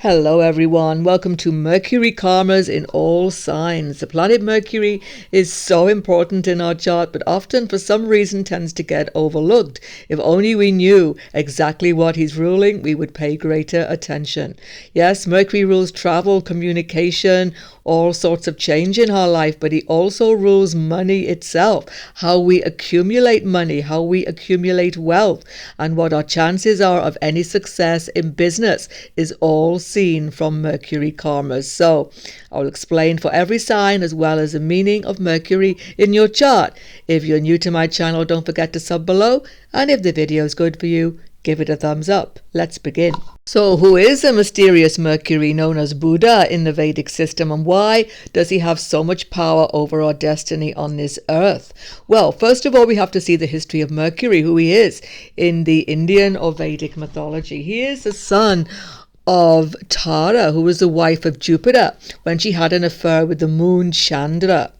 Hello everyone, welcome to Mercury Karmas in all signs. The planet Mercury is so important in our chart, but often for some reason tends to get overlooked. If only we knew exactly what he's ruling, we would pay greater attention. Yes, Mercury rules travel, communication, all sorts of change in our life, but he also rules money itself, how we accumulate money, how we accumulate wealth, and what our chances are of any success in business is all seen from Mercury Karmas. So I'll explain for every sign as well as the meaning of Mercury in your chart. If you're new to my channel, don't forget to sub below, and if the video is good for you, give it a thumbs up. Let's begin. So who is the mysterious Mercury known as Buddha in the Vedic system, and why does he have so much power over our destiny on this earth? Well, first of all, we have to see the history of Mercury, who he is in the Indian or Vedic mythology. He is the son of Tara, who was the wife of Jupiter when she had an affair with the moon Chandra.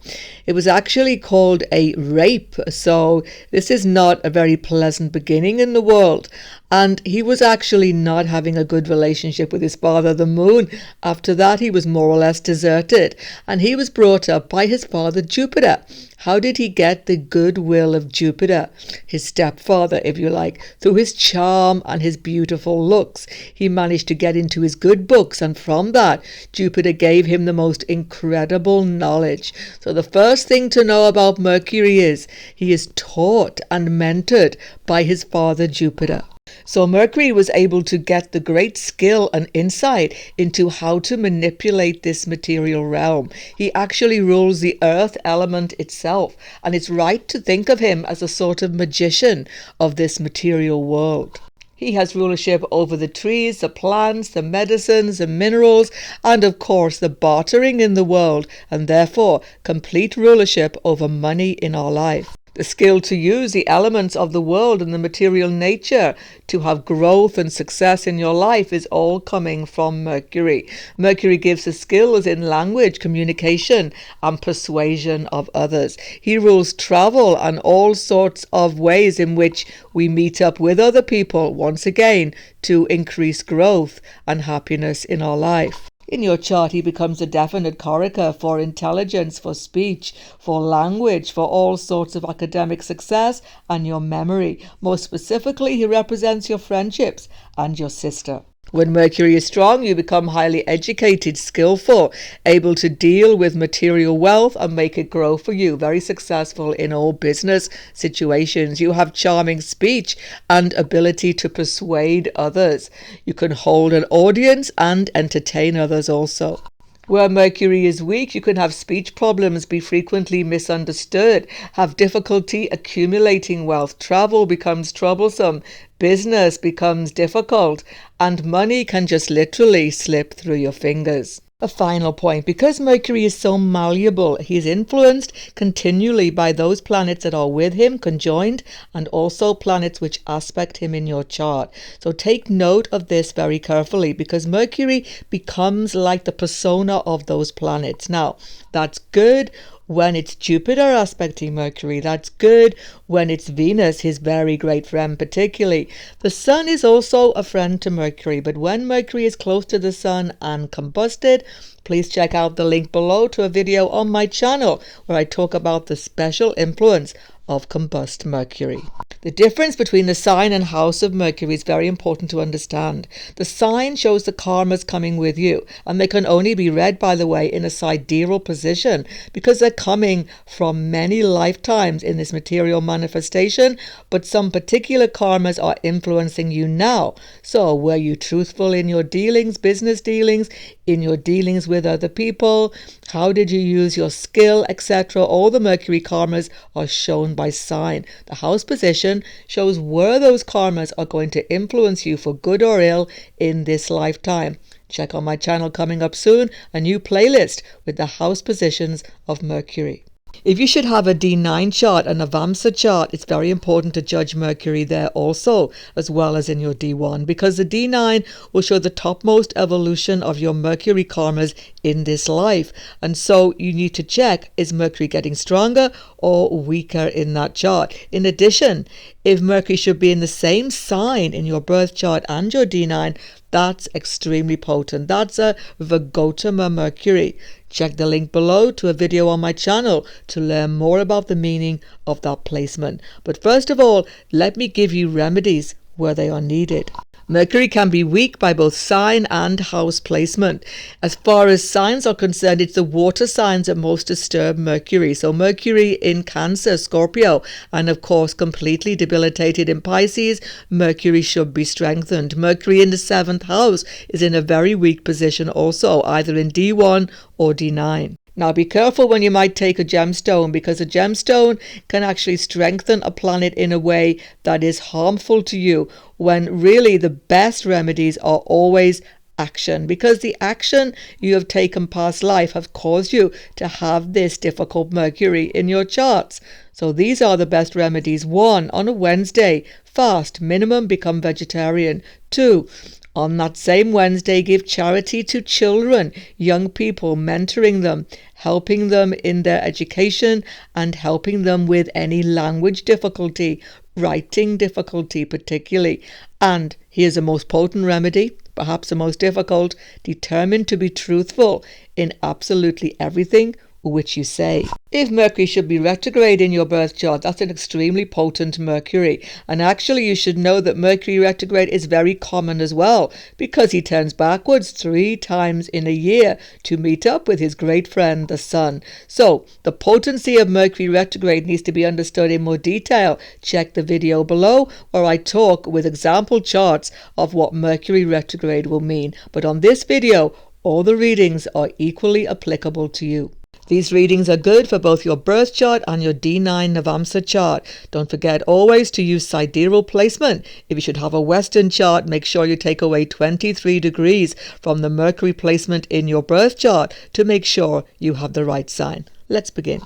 It was actually called a rape, so this is not a very pleasant beginning in the world. And he was actually not having a good relationship with his father, the moon. After that, he was more or less deserted, and he was brought up by his father, Jupiter. How did he get the goodwill of Jupiter, his stepfather, if you like? Through his charm and his beautiful looks. He managed to get into his good books, and from that, Jupiter gave him the most incredible knowledge. So the first thing to know about Mercury is he is taught and mentored by his father, Jupiter. So Mercury was able to get the great skill and insight into how to manipulate this material realm. He actually rules the earth element itself, and it's right to think of him as a sort of magician of this material world. He has rulership over the trees, the plants, the medicines, the minerals, and of course the bartering in the world, and therefore complete rulership over money in our life. The skill to use the elements of the world and the material nature to have growth and success in your life is all coming from Mercury. Mercury gives the skills in language, communication, and persuasion of others. He rules travel and all sorts of ways in which we meet up with other people, once again, to increase growth and happiness in our life. In your chart, he becomes a definite karaka for intelligence, for speech, for language, for all sorts of academic success, and your memory. Most specifically, he represents your friendships and your sister. When Mercury is strong, you become highly educated, skillful, able to deal with material wealth and make it grow for you. Very successful in all business situations. You have charming speech and ability to persuade others. You can hold an audience and entertain others also. Where Mercury is weak, you can have speech problems, be frequently misunderstood, have difficulty accumulating wealth, travel becomes troublesome, business becomes difficult, and money can just literally slip through your fingers. A final point, because Mercury is so malleable, he is influenced continually by those planets that are with him, conjoined, and also planets which aspect him in your chart. So take note of this very carefully, because Mercury becomes like the persona of those planets. Now, that's good when it's Jupiter aspecting Mercury. That's good when it's Venus, his very great friend particularly. The Sun is also a friend to Mercury, but when Mercury is close to the Sun and combusted, please check out the link below to a video on my channel where I talk about the special influence of combust Mercury. The difference between the sign and house of Mercury is very important to understand. The sign shows the karmas coming with you, and they can only be read, by the way, in a sidereal position because they're coming from many lifetimes in this material manifestation, but some particular karmas are influencing you now. So were you truthful in your dealings, business dealings, in your dealings with other people? How did you use your skill, etc.? All the Mercury karmas are shown by sign. The house position shows where those karmas are going to influence you for good or ill in this lifetime. Check on my channel coming up soon, a new playlist with the house positions of Mercury. If you should have a D9 chart, a Navamsa chart, it's very important to judge Mercury there also, as well as in your D1, because the D9 will show the topmost evolution of your Mercury karmas in this life. And so you need to check, is Mercury getting stronger or weaker in that chart? In addition, If Mercury should be in the same sign in your birth chart and your D9, that's extremely potent. That's a Virgotama Mercury. Check the link below to a video on my channel to learn more about the meaning of that placement. But first of all, let me give you remedies where they are needed. Mercury can be weak by both sign and house placement. As far as signs are concerned, it's the water signs that most disturb Mercury. So Mercury in Cancer, Scorpio, and of course completely debilitated in Pisces, Mercury should be strengthened. Mercury in the 7th house is in a very weak position also, either in D1 or D9. Now be careful when you might take a gemstone, because a gemstone can actually strengthen a planet in a way that is harmful to you, when really the best remedies are always action, because the action you have taken past life have caused you to have this difficult Mercury in your charts. So these are the best remedies. 1. On a Wednesday, fast, minimum become vegetarian. 2. On that same Wednesday, give charity to children, young people, mentoring them, helping them in their education and helping them with any language difficulty, writing difficulty particularly. And here's a most potent remedy, perhaps the most difficult: determined to be truthful in absolutely everything which you say. If Mercury should be retrograde in your birth chart, that's an extremely potent Mercury. And actually you should know that Mercury retrograde is very common as well, because he turns backwards 3 times in a year to meet up with his great friend, the Sun. So the potency of Mercury retrograde needs to be understood in more detail. Check the video below where I talk with example charts of what Mercury retrograde will mean. But on this video, all the readings are equally applicable to you. These readings are good for both your birth chart and your D9 Navamsa chart. Don't forget always to use sidereal placement. If you should have a Western chart, make sure you take away 23 degrees from the Mercury placement in your birth chart to make sure you have the right sign. Let's begin.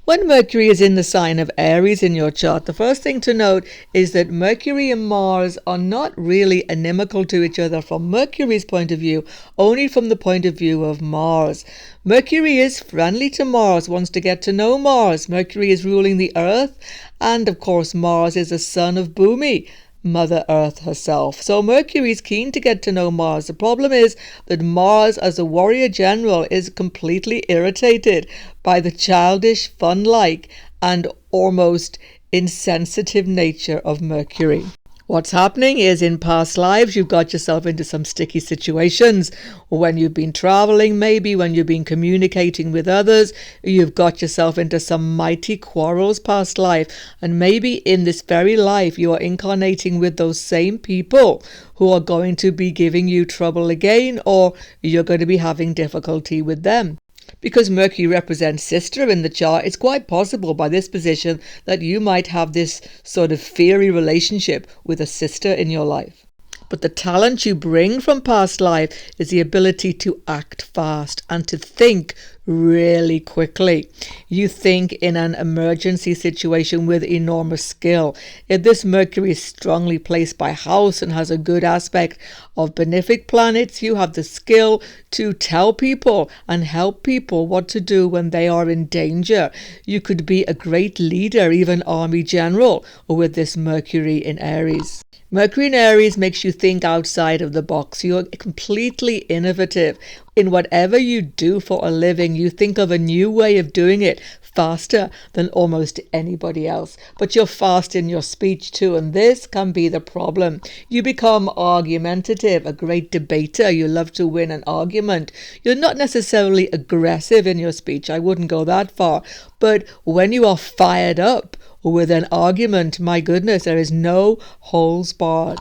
When Mercury is in the sign of Aries in your chart, the first thing to note is that Mercury and Mars are not really inimical to each other from Mercury's point of view, only from the point of view of Mars. Mercury is friendly to Mars, wants to get to know Mars. Mercury is ruling the Earth, and of course Mars is a son of Bhumi, Mother Earth herself. So Mercury is keen to get to know Mars. The problem is that Mars, as a warrior general, is completely irritated by the childish, fun-like, and almost insensitive nature of Mercury. What's happening is, in past lives, you've got yourself into some sticky situations. When you've been traveling, maybe when you've been communicating with others, you've got yourself into some mighty quarrels past life. And maybe in this very life, you are incarnating with those same people who are going to be giving you trouble again, or you're going to be having difficulty with them. Because Mercury represents sister in the chart, it's quite possible by this position that you might have this sort of fiery relationship with a sister in your life. But the talent you bring from past life is the ability to act fast and to think really quickly. You think in an emergency situation with enormous skill. If this Mercury is strongly placed by house and has a good aspect of benefic planets, you have the skill to tell people and help people what to do when they are in danger. You could be a great leader, even army general, with this Mercury in Aries. Mercury in Aries makes you think outside of the box. You're completely innovative. In whatever you do for a living, you think of a new way of doing it faster than almost anybody else. But you're fast in your speech too, and this can be the problem. You become argumentative, a great debater. You love to win an argument. You're not necessarily aggressive in your speech. I wouldn't go that far. But when you are fired up with an argument, my goodness, there is no holes barred.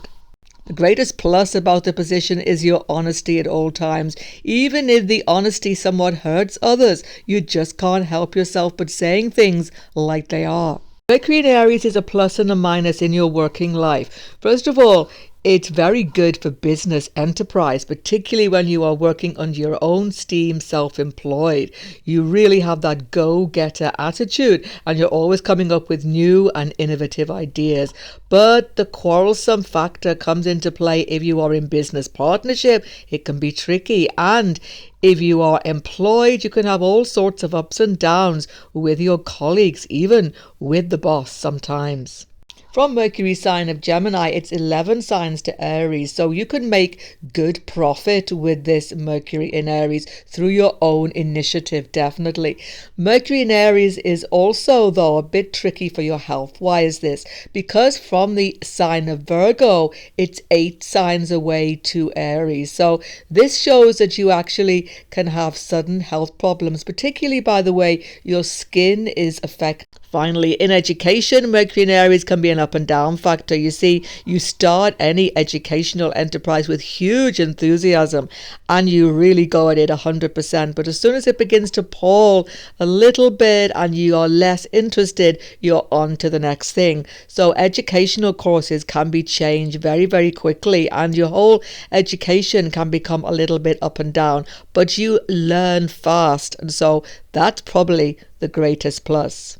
The greatest plus about the position is your honesty at all times. Even if the honesty somewhat hurts others, you just can't help yourself but saying things like they are. Mercury in Aries is a plus and a minus in your working life. First of all, it's very good for business enterprise, particularly when you are working under your own steam, self-employed. You really have that go-getter attitude and you're always coming up with new and innovative ideas. But the quarrelsome factor comes into play if you are in business partnership. It can be tricky. And if you are employed, you can have all sorts of ups and downs with your colleagues, even with the boss sometimes. From Mercury sign of Gemini, it's 11 signs to Aries. So you can make good profit with this Mercury in Aries through your own initiative, definitely. Mercury in Aries is also, though, a bit tricky for your health. Why is this? Because from the sign of Virgo, it's 8 signs away to Aries. So this shows that you actually can have sudden health problems, particularly by the way your skin is affected. Finally, in education, Mercury in Aries can be an up and down factor. You see, you start any educational enterprise with huge enthusiasm and you really go at it 100%. But as soon as it begins to pall a little bit and you are less interested, you're on to the next thing. So educational courses can be changed very, very quickly and your whole education can become a little bit up and down. But you learn fast, and so that's probably the greatest plus.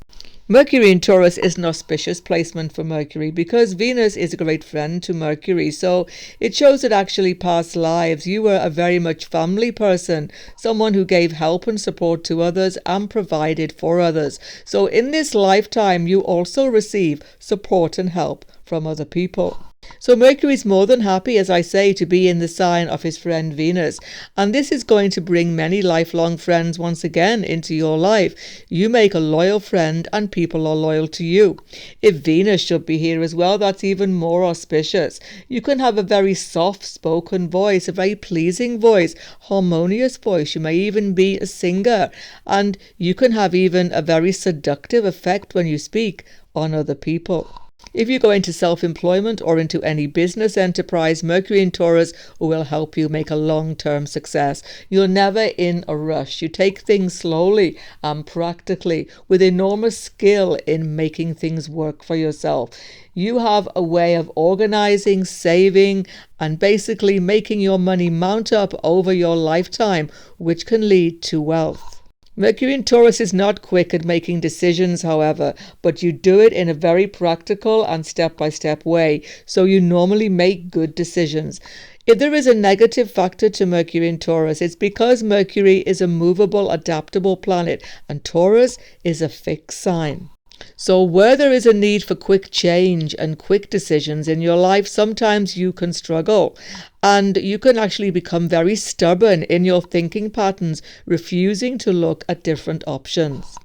Mercury in Taurus is an auspicious placement for Mercury because Venus is a great friend to Mercury. So it shows that actually past lives you were a very much family person, someone who gave help and support to others and provided for others. So in this lifetime you also receive support and help from other people. So Mercury is more than happy, as I say, to be in the sign of his friend Venus. And this is going to bring many lifelong friends once again into your life. You make a loyal friend and people are loyal to you. If Venus should be here as well, that's even more auspicious. You can have a very soft-spoken voice, a very pleasing voice, harmonious voice. You may even be a singer. And you can have even a very seductive effect when you speak on other people. If you go into self-employment or into any business enterprise, Mercury in Taurus will help you make a long-term success. You're never in a rush. You take things slowly and practically with enormous skill in making things work for yourself. You have a way of organizing, saving, and basically making your money mount up over your lifetime, which can lead to wealth. Mercury in Taurus is not quick at making decisions, however, but you do it in a very practical and step-by-step way, so you normally make good decisions. If there is a negative factor to Mercury in Taurus, it's because Mercury is a movable, adaptable planet, and Taurus is a fixed sign. So where there is a need for quick change and quick decisions in your life, sometimes you can struggle and you can actually become very stubborn in your thinking patterns, refusing to look at different options.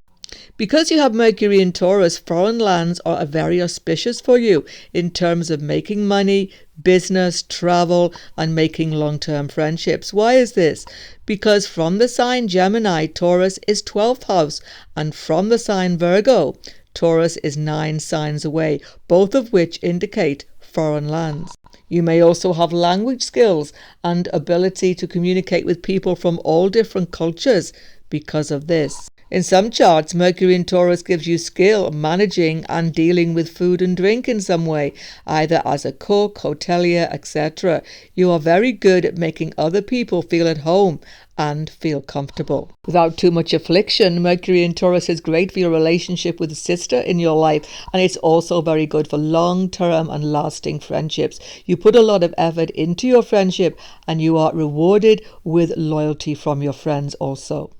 Because you have Mercury in Taurus, foreign lands are very auspicious for you in terms of making money, business, travel, and making long-term friendships. Why is this? Because from the sign Gemini, Taurus is 12th house, and from the sign Virgo, Taurus is 9 signs away, both of which indicate foreign lands. You may also have language skills and ability to communicate with people from all different cultures because of this. In some charts, Mercury in Taurus gives you skill managing and dealing with food and drink in some way, either as a cook, hotelier, etc. You are very good at making other people feel at home and feel comfortable. Without too much affliction, Mercury in Taurus is great for your relationship with a sister in your life, and it's also very good for long-term and lasting friendships. You put a lot of effort into your friendship and you are rewarded with loyalty from your friends also.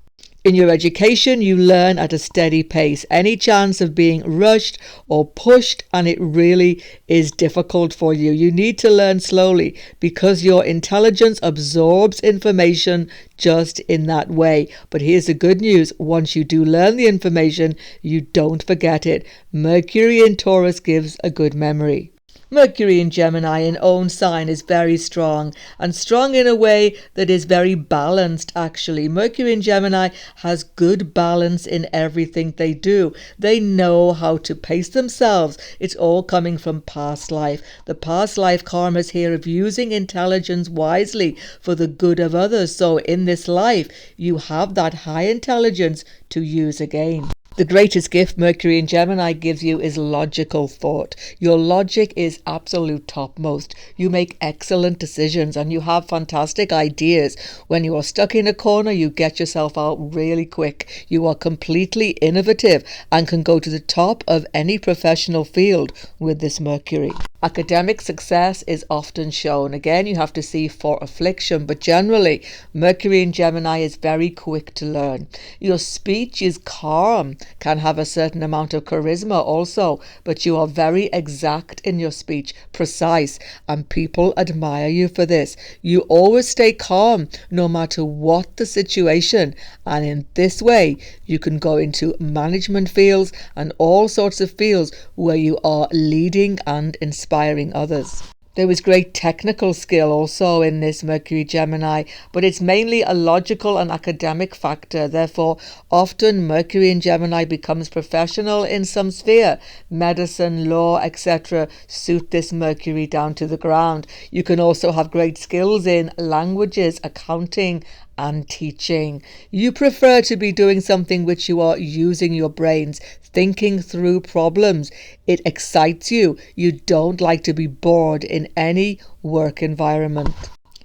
In your education, you learn at a steady pace. Any chance of being rushed or pushed, and it really is difficult for you. You need to learn slowly because your intelligence absorbs information just in that way. But here's the good news. Once you do learn the information, you don't forget it. Mercury in Taurus gives a good memory. Mercury in Gemini, in own sign, is very strong, and strong in a way that is very balanced actually. Mercury in Gemini has good balance in everything they do. They know how to pace themselves. It's all coming from past life. The past life karmas here of using intelligence wisely for the good of others. So in this life, you have that high intelligence to use again. The greatest gift Mercury in Gemini gives you is logical thought. Your logic is absolute topmost. You make excellent decisions and you have fantastic ideas. When you are stuck in a corner, you get yourself out really quick. You are completely innovative and can go to the top of any professional field with this Mercury. Academic success is often shown. Again, you have to see for affliction, but generally, Mercury in Gemini is very quick to learn. Your speech is calm, can have a certain amount of charisma also, but you are very exact in your speech, precise, and people admire you for this. You always stay calm no matter what the situation, and in this way, you can go into management fields and all sorts of fields where you are leading and inspiring others. There was great technical skill also in this Mercury Gemini, but it's mainly a logical and academic factor. Therefore, often Mercury in Gemini becomes professional in some sphere. Medicine, law, etc. suit this Mercury down to the ground. You can also have great skills in languages, accounting, and teaching. You prefer to be doing something which you are using your brains, thinking through problems. It excites you. You don't like to be bored in any work environment.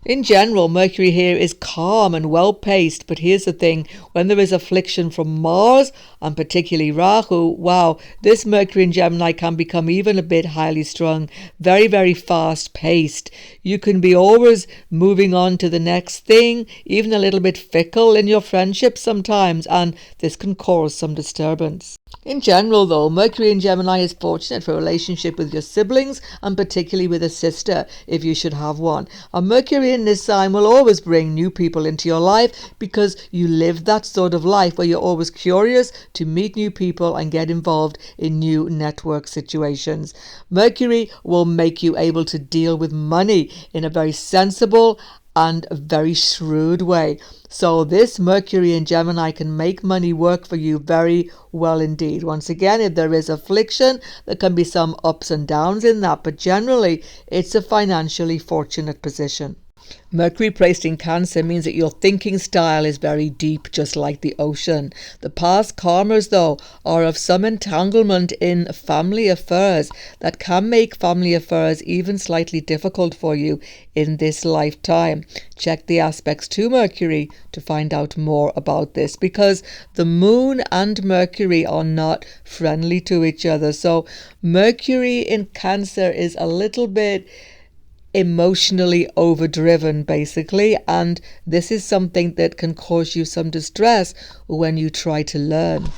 In general, Mercury here is calm and well-paced, but here's the thing, when there is affliction from Mars, and particularly Rahu, wow, this Mercury in Gemini can become even a bit highly strung, very, very fast-paced. You can be always moving on to the next thing, even a little bit fickle in your friendships sometimes, and this can cause some disturbance. In general, though, Mercury in Gemini is fortunate for a relationship with your siblings, and particularly with a sister, if you should have one. And Mercury in this sign will always bring new people into your life because you live that sort of life where you're always curious to meet new people and get involved in new network situations. Mercury will make you able to deal with money in a very sensible and a very shrewd way. So this Mercury in Gemini can make money work for you very well indeed. Once again, if there is affliction, there can be some ups and downs in that, but generally it's a financially fortunate position. Mercury placed in Cancer means that your thinking style is very deep, just like the ocean. The past karmas, though, are of some entanglement in family affairs that can make family affairs even slightly difficult for you in this lifetime. Check the aspects to Mercury to find out more about this, because the Moon and Mercury are not friendly to each other. So Mercury in Cancer is a little bit emotionally overdriven, basically, and this is something that can cause you some distress when you try to learn.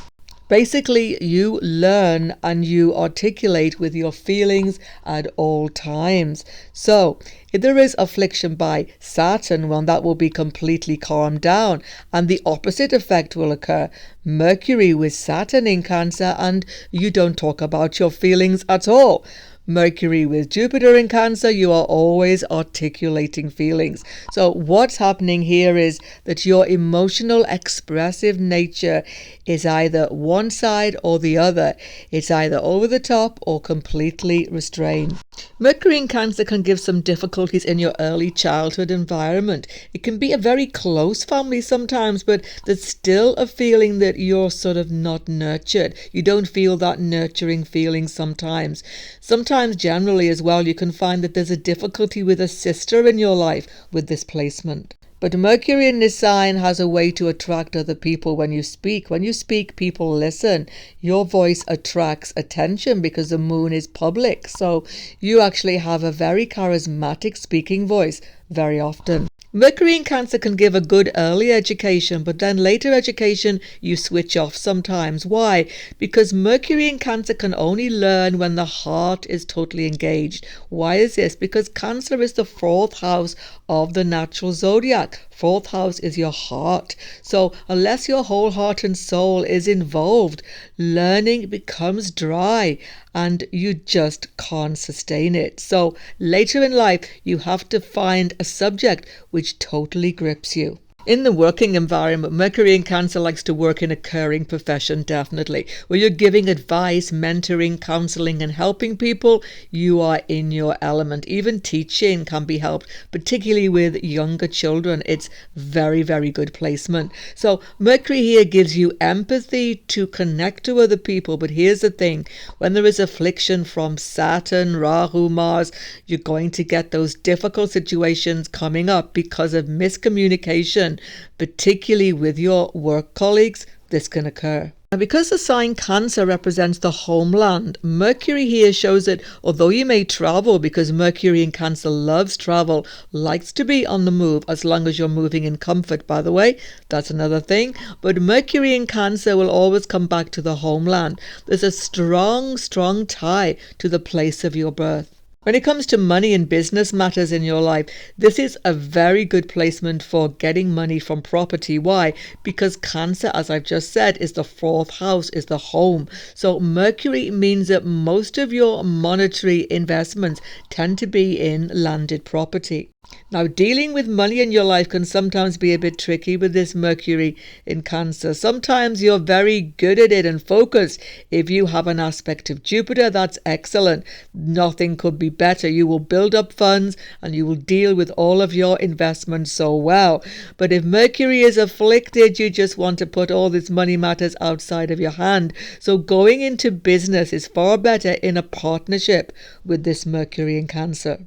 Basically, you learn and you articulate with your feelings at all times. So, if there is affliction by Saturn, well, that will be completely calmed down, and the opposite effect will occur. Mercury with Saturn in Cancer, and you don't talk about your feelings at all. Mercury with Jupiter in Cancer, you are always articulating feelings. So what's happening here is that your emotional expressive nature is either one side or the other. It's either over the top or completely restrained. Mercury in Cancer can give some difficulties in your early childhood environment. It can be a very close family sometimes, but there's still a feeling that you're sort of not nurtured. You don't feel that nurturing feeling sometimes. Sometimes generally as well, you can find that there's a difficulty with a sister in your life with this placement. But Mercury in this sign has a way to attract other people when you speak. When you speak, people listen. Your voice attracts attention because the moon is public. So you actually have a very charismatic speaking voice very often. Mercury in Cancer can give a good early education, but then later education you switch off sometimes. Why? Because Mercury in Cancer can only learn when the heart is totally engaged. Why is this? Because Cancer is the fourth house of the natural zodiac. Fourth house is your heart. So unless your whole heart and soul is involved, learning becomes dry and you just can't sustain it. So later in life, you have to find a subject which totally grips you. In the working environment, Mercury in Cancer likes to work in a caring profession, definitely. Where you're giving advice, mentoring, counseling, and helping people, you are in your element. Even teaching can be helped, particularly with younger children. It's very, very good placement. So Mercury here gives you empathy to connect to other people. But here's the thing, when there is affliction from Saturn, Rahu, Mars, you're going to get those difficult situations coming up because of miscommunication. Particularly with your work colleagues, this can occur. Now, because the sign Cancer represents the homeland, Mercury here shows that although you may travel, because Mercury in Cancer loves travel, likes to be on the move as long as you're moving in comfort, by the way, that's another thing, but Mercury in Cancer will always come back to the homeland. There's a strong tie to the place of your birth. When it comes to money and business matters in your life, this is a very good placement for getting money from property. Why? Because Cancer, as I've just said, is the fourth house, is the home. So Mercury means that most of your monetary investments tend to be in landed property. Now, dealing with money in your life can sometimes be a bit tricky with this Mercury in Cancer. Sometimes you're very good at it and focused. If you have an aspect of Jupiter, that's excellent. Nothing could be better. You will build up funds and you will deal with all of your investments so well. But if Mercury is afflicted, you just want to put all these money matters outside of your hand. So going into business is far better in a partnership with this Mercury in Cancer.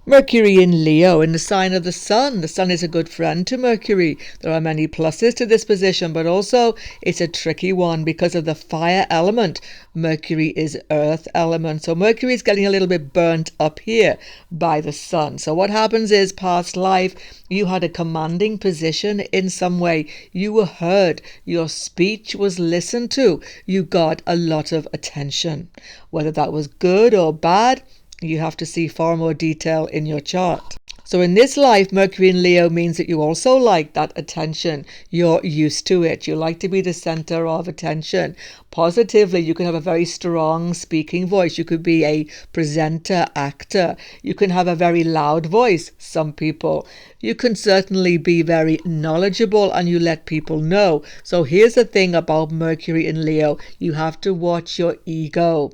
Mercury in Leo, in the sign of the Sun. The Sun is a good friend to Mercury. There are many pluses to this position, but also it's a tricky one because of the fire element. Mercury is earth element. So Mercury is getting a little bit burnt up here by the Sun. So what happens is, past life, you had a commanding position in some way. You were heard. Your speech was listened to. You got a lot of attention. Whether that was good or bad, you have to see far more detail in your chart. So in this life, Mercury in Leo means that you also like that attention. You're used to it. You like to be the center of attention. Positively, you can have a very strong speaking voice. You could be a presenter, actor. You can have a very loud voice, some people. You can certainly be very knowledgeable and you let people know. So here's the thing about Mercury in Leo. You have to watch your ego.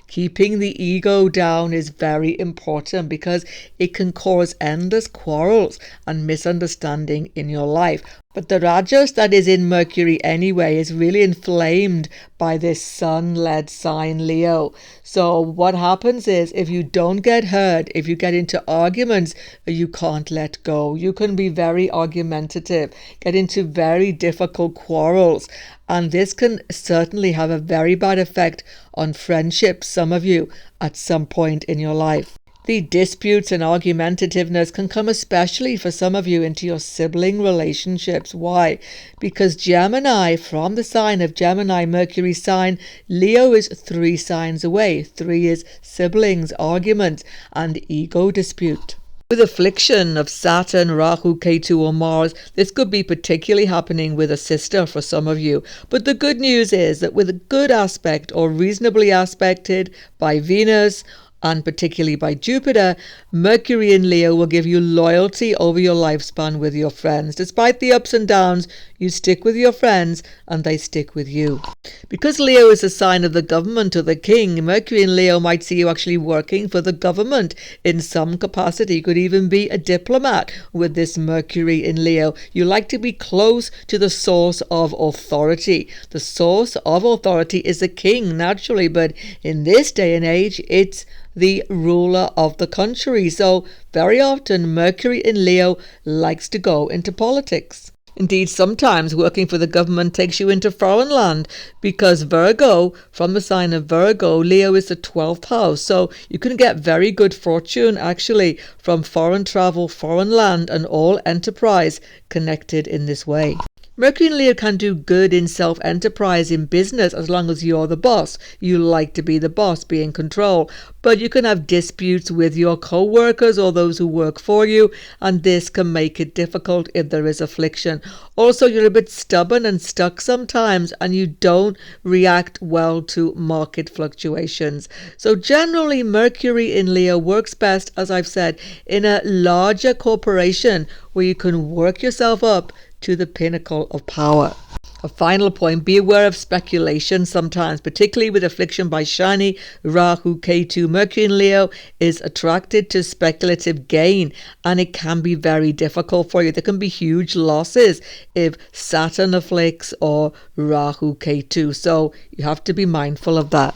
Keeping the ego down is very important because it can cause endless quarrels and misunderstanding in your life. But the Rajas that is in Mercury anyway is really inflamed by this sun-led sign Leo. So what happens is, if you don't get heard, if you get into arguments, you can't let go. You can be very argumentative, get into very difficult quarrels. And this can certainly have a very bad effect on friendships, some of you, at some point in your life. The disputes and argumentativeness can come especially for some of you into your sibling relationships. Why? Because Gemini, from the sign of Gemini, Mercury sign, Leo is 3 signs away. 3 is siblings, arguments, and ego dispute. With affliction of Saturn, Rahu, Ketu or Mars, this could be particularly happening with a sister for some of you. But the good news is that with a good aspect or reasonably aspected by Venus, and particularly by Jupiter, Mercury in Leo will give you loyalty over your lifespan with your friends. Despite the ups and downs, you stick with your friends and they stick with you. Because Leo is a sign of the government or the king, Mercury in Leo might see you actually working for the government in some capacity. You could even be a diplomat with this Mercury in Leo. You like to be close to the source of authority. The source of authority is the king, naturally, but in this day and age, it's the ruler of the country. So very often Mercury in Leo likes to go into politics. Indeed, sometimes working for the government takes you into foreign land because Virgo, from the sign of Virgo, Leo is the 12th house. So you can get very good fortune actually from foreign travel, foreign land and all enterprise connected in this way. Mercury in Leo can do good in self-enterprise, in business, as long as you're the boss. You like to be the boss, be in control. But you can have disputes with your co-workers or those who work for you, and this can make it difficult if there is affliction. Also, you're a bit stubborn and stuck sometimes, and you don't react well to market fluctuations. So generally, Mercury in Leo works best, as I've said, in a larger corporation where you can work yourself up to the pinnacle of power. A final point, be aware of speculation sometimes, particularly with affliction by Shani, Rahu, Ketu. Mercury in Leo is attracted to speculative gain and it can be very difficult for you. There can be huge losses if Saturn afflicts or Rahu, Ketu. So you have to be mindful of that.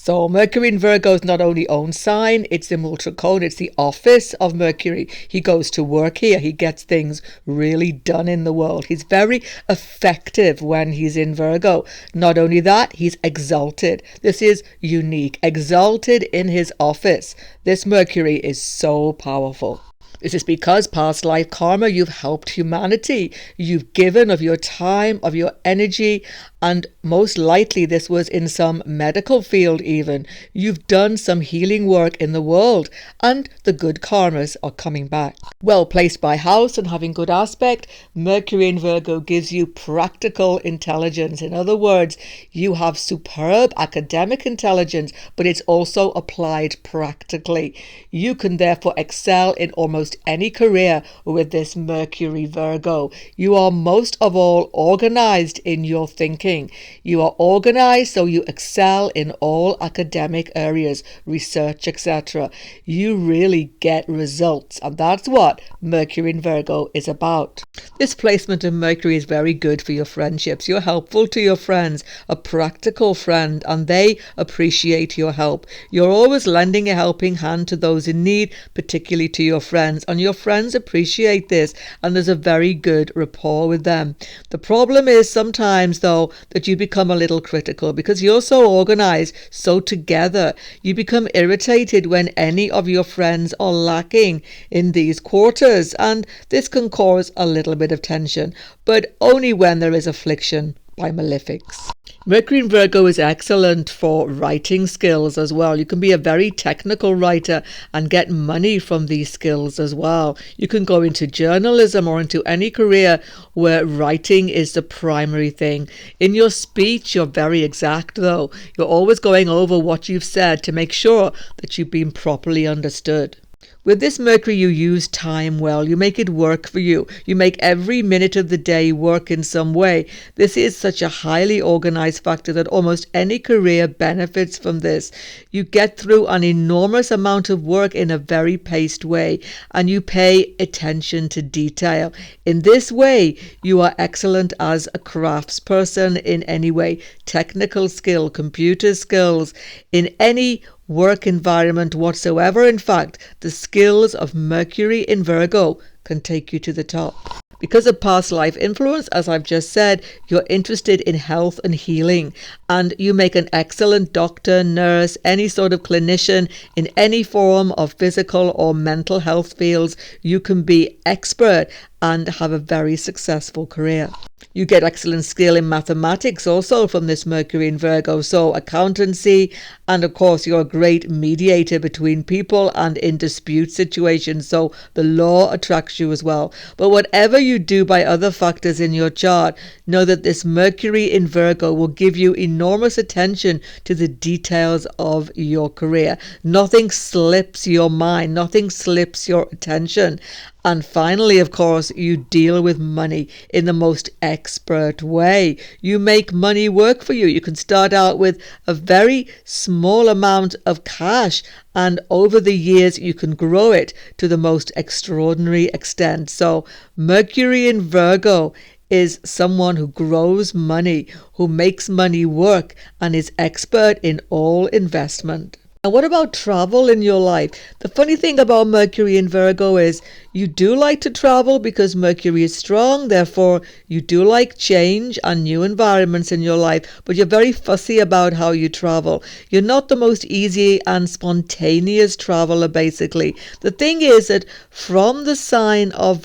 So Mercury in Virgo is not only own sign, it's the Multracone, it's the office of Mercury. He goes to work here. He gets things really done in the world. He's very effective when he's in Virgo. Not only that, he's exalted. This is unique. Exalted in his office. This Mercury is so powerful. This is because past life karma, you've helped humanity. You've given of your time, of your energy, and most likely this was in some medical field even. You've done some healing work in the world, and the good karmas are coming back. Well placed by house and having good aspect, Mercury in Virgo gives you practical intelligence. In other words, you have superb academic intelligence, but it's also applied practically. You can therefore excel in almost any career with this Mercury Virgo. You are most of all organized in your thinking. You are organized, so you excel in all academic areas, research, etc. You really get results, and that's what Mercury in Virgo is about. This placement of Mercury is very good for your friendships. You're helpful to your friends, a practical friend, and they appreciate your help. You're always lending a helping hand to those in need, particularly to your friends, and your friends appreciate this, and there's a very good rapport with them. The problem is sometimes, though, that you become a little critical because you're so organized, so together. You become irritated when any of your friends are lacking in these quarters, and this can cause a little bit of tension, but only when there is affliction by malefics. Mercury in Virgo is excellent for writing skills as well. You can be a very technical writer and get money from these skills as well. You can go into journalism or into any career where writing is the primary thing. In your speech, you're very exact though. You're always going over what you've said to make sure that you've been properly understood. With this Mercury, you use time well. You make it work for you. You make every minute of the day work in some way. This is such a highly organized factor that almost any career benefits from this. You get through an enormous amount of work in a very paced way, and you pay attention to detail. In this way, you are excellent as a craftsperson in any way. Technical skill, computer skills, in any work environment whatsoever. In fact, the skills of Mercury in Virgo can take you to the top. Because of past life influence, as I've just said, you're interested in health and healing, and you make an excellent doctor, nurse, any sort of clinician in any form of physical or mental health fields. You can be expert and have a very successful career. You get excellent skill in mathematics also from this Mercury in Virgo, so accountancy, and of course you're a great mediator between people and in dispute situations, so the law attracts you as well. But whatever you do by other factors in your chart, know that this Mercury in Virgo will give you enormous attention to the details of your career. Nothing slips your mind, nothing slips your attention. And finally, of course, you deal with money in the most expert way. You make money work for you. You can start out with a very small amount of cash, and over the years you can grow it to the most extraordinary extent. So Mercury in Virgo is someone who grows money, who makes money work, and is expert in all investment. And what about travel in your life? The funny thing about Mercury in Virgo is you do like to travel because Mercury is strong. Therefore, you do like change and new environments in your life, but you're very fussy about how you travel. You're not the most easy and spontaneous traveler, basically. The thing is that from the sign of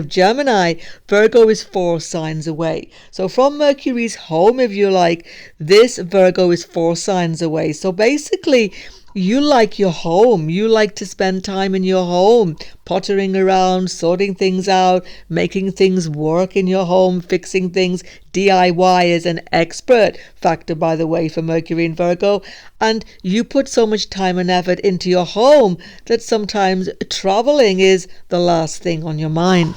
Gemini, Virgo is 4 signs away. So from Mercury's home, if you like, this Virgo is 4 signs away. So basically, you like your home. You like to spend time in your home, pottering around, sorting things out, making things work in your home, fixing things. DIY is an expert factor, by the way, for Mercury in Virgo. And you put so much time and effort into your home that sometimes traveling is the last thing on your mind.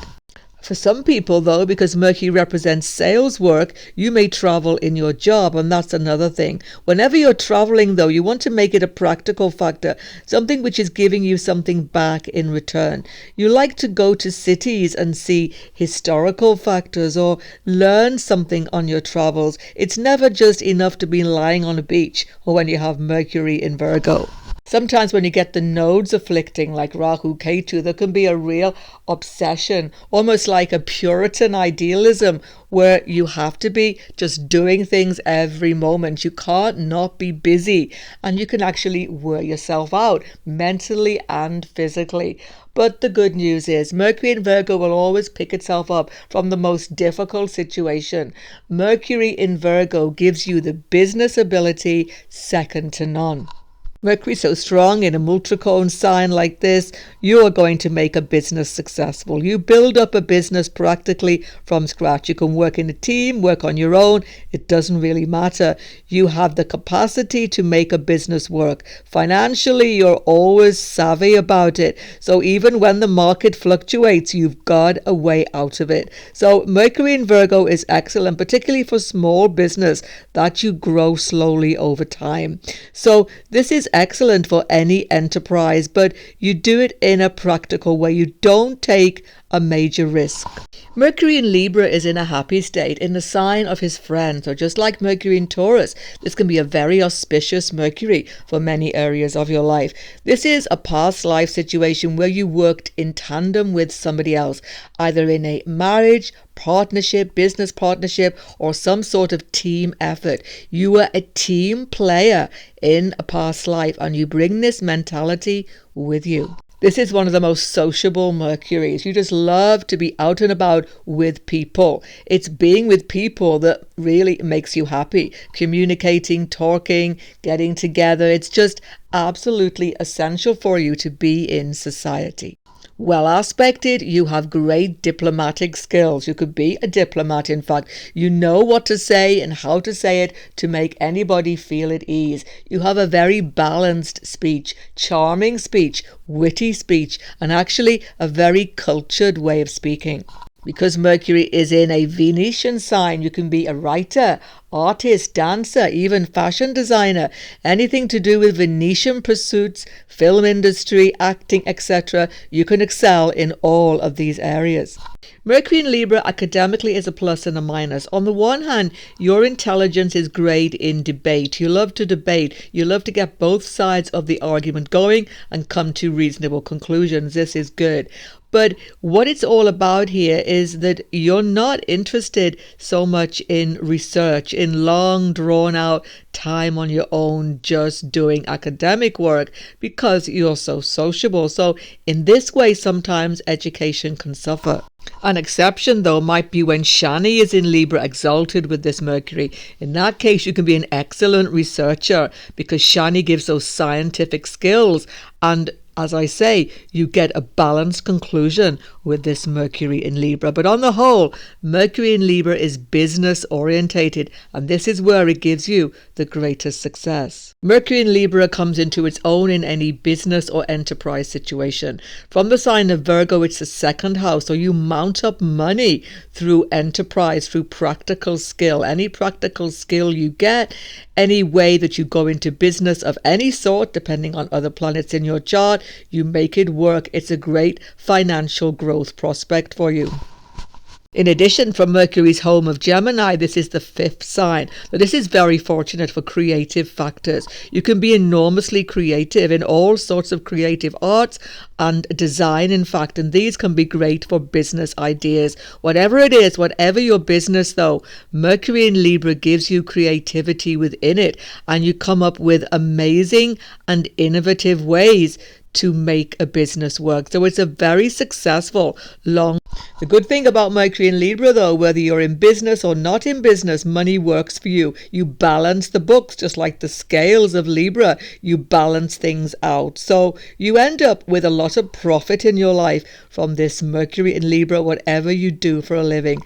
For some people, though, because Mercury represents sales work, you may travel in your job, and that's another thing. Whenever you're traveling, though, you want to make it a practical factor, something which is giving you something back in return. You like to go to cities and see historical factors or learn something on your travels. It's never just enough to be lying on a beach or when you have Mercury in Virgo. Sometimes when you get the nodes afflicting, like Rahu, Ketu, there can be a real obsession, almost like a Puritan idealism, where you have to be just doing things every moment. You can't not be busy, and you can actually wear yourself out mentally and physically. But the good news is Mercury in Virgo will always pick itself up from the most difficult situation. Mercury in Virgo gives you the business ability second to none. Mercury so strong in a multicone sign like this, you are going to make a business successful. You build up a business practically from scratch. You can work in a team, work on your own. It doesn't really matter. You have the capacity to make a business work. Financially, you're always savvy about it. So even when the market fluctuates, you've got a way out of it. So Mercury in Virgo is excellent, particularly for small business that you grow slowly over time. So this is excellent for any enterprise, but you do it in a practical way. You don't take a major risk. Mercury in Libra is in a happy state in the sign of his friend. So just like Mercury in Taurus, this can be a very auspicious Mercury for many areas of your life. This is a past life situation where you worked in tandem with somebody else, either in a marriage, partnership, business partnership, or some sort of team effort. You were a team player in a past life, and you bring this mentality with you. This is one of the most sociable Mercuries. You just love to be out and about with people. It's being with people that really makes you happy. Communicating, talking, getting together. It's just absolutely essential for you to be in society. Well aspected, you have great diplomatic skills. You could be a diplomat, in fact. You know what to say and how to say it to make anybody feel at ease. You have a very balanced speech, charming speech, witty speech, and actually a very cultured way of speaking. Because Mercury is in a Venetian sign, you can be a writer, artist, dancer, even fashion designer. Anything to do with Venetian pursuits, film industry, acting, etc. You can excel in all of these areas. Mercury in Libra academically is a plus and a minus. On the one hand, your intelligence is great in debate. You love to debate. You love to get both sides of the argument going and come to reasonable conclusions. This is good. But what it's all about here is that you're not interested so much in research, in long drawn out time on your own, just doing academic work, because you're so sociable. So in this way, sometimes education can suffer. An exception, though, might be when Shani is in Libra exalted with this Mercury. In that case, you can be an excellent researcher because Shani gives those scientific skills, and as I say, you get a balanced conclusion with this Mercury in Libra. But on the whole, Mercury in Libra is business orientated, and this is where it gives you the greatest success. Mercury in Libra comes into its own in any business or enterprise situation. From the sign of Virgo, it's the second house, so you mount up money through enterprise, through practical skill. Any practical skill you get, any way that you go into business of any sort, depending on other planets in your chart, you make it work. It's a great financial growth prospect for you. In addition, from Mercury's home of Gemini, this is the fifth sign. Now, this is very fortunate for creative factors. You can be enormously creative in all sorts of creative arts and design, in fact, and these can be great for business ideas. Whatever it is, whatever your business, though, Mercury in Libra gives you creativity within it, and you come up with amazing and innovative ways to make a business work. So it's a very successful, long. The good thing about Mercury in Libra, though, whether you're in business or not in business, money works for you. You balance the books, just like the scales of Libra. You balance things out. So you end up with a lot of profit in your life from this Mercury in Libra, whatever you do for a living.